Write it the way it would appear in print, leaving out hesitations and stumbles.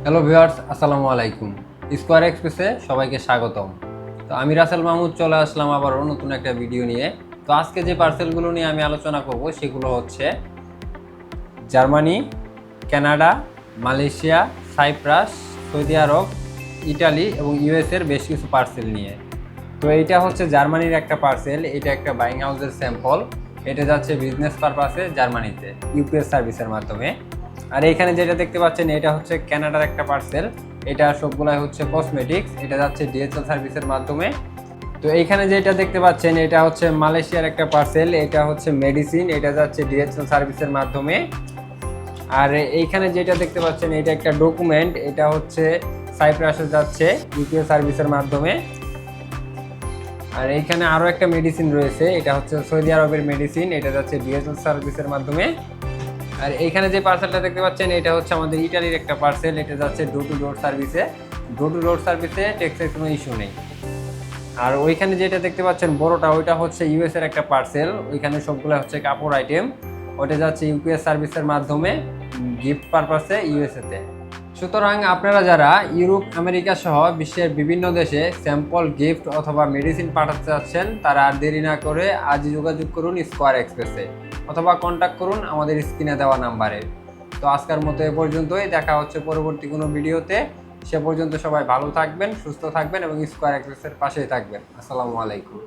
Hello viewers, আসসালামু আলাইকুম। Square এক্সপ্রেসে সবাইকে স্বাগতম। তো আমি রাসেল মাহমুদ চলে আসলাম আবারও নতুন একটা ভিডিও নিয়ে। তো আজকে যে পার্সেলগুলো নিয়ে আমি আলোচনা করব সেগুলো হচ্ছে Germany, Canada, Malaysia, Cyprus, Saudi Arab, Italy এবং ইউএসের বেশ কিছু পার্সেল নিয়ে। তো এইটা হচ্ছে জার্মানির একটা পার্সেল, এটা একটা বাইং হাউসের স্যাম্পল। এটা যাচ্ছে বিজনেস পারপাসে জার্মানিতে ইউপিএস সার্ভিসের মাধ্যমে। আর এখানে যেটা দেখতে পাচ্ছেন এটা হচ্ছে কানাডার একটা পার্সেল, এটা সবগুলাই হচ্ছে কসমেটিক্স, এটা যাচ্ছে ডিএচএল সার্ভিসের মাধ্যমে। তো এইখানে যেটা দেখতে পাচ্ছেন এটা হচ্ছে মালয়েশিয়ার একটা পার্সেল, এটা হচ্ছে মেডিসিন, এটা যাচ্ছে ডিএচএল সার্ভিসের মাধ্যমে। আর এইখানে যেটা দেখতে পাচ্ছেন এটা একটা ডকুমেন্ট, এটা হচ্ছে সাইপ্রাসে যাচ্ছে ইউপিএস সার্ভিসের মাধ্যমে। আর এইখানে আরও একটা মেডিসিন রয়েছে, এটা হচ্ছে সৌদি আরবের মেডিসিন, এটা যাচ্ছে ডিএচএল সার্ভিসের মাধ্যমে। আর এইখানে যে পার্সেলটা দেখতে পাচ্ছেন এটা হচ্ছে আমাদের ইটালির একটা পার্সেল, এটা যাচ্ছে ডোর টু ডোর সার্ভিসে। ডোর টু ডোর সার্ভিসে ট্যাক্সের কোনো ইস্যু নেই। আর ওইখানে যেটা দেখতে পাচ্ছেন বড়টা, ওইটা হচ্ছে ইউএস এর একটা পার্সেল, ওইখানে সবগুলো হচ্ছে কাপড় আইটেম, ওটা যাচ্ছে ইউপিএস সার্ভিসের মাধ্যমে গিফট পারপাসে ইউএসএতে। সুতরাং আপনারা যারা ইউরোপ, আমেরিকা সহ বিশ্বের বিভিন্ন দেশে স্যাম্পল গিফট অথবা মেডিসিন পাঠাতে চাচ্ছেন তারা আর দেরি না করে আজই যোগাযোগ করুন স্কোয়ার এক্সপ্রেসে অথবা কন্ট্যাক্ট করুন আমাদের স্ক্রিনে দেওয়া নাম্বারে। তো আজকের মতো এ পর্যন্তই, দেখা হচ্ছে পরবর্তী কোনো ভিডিওতে। সে পর্যন্ত সবাই ভালো থাকবেন, সুস্থ থাকবেন এবং স্কোয়ার এক্সপ্রেসের পাশেই থাকবেন। আসসালামু আলাইকুম।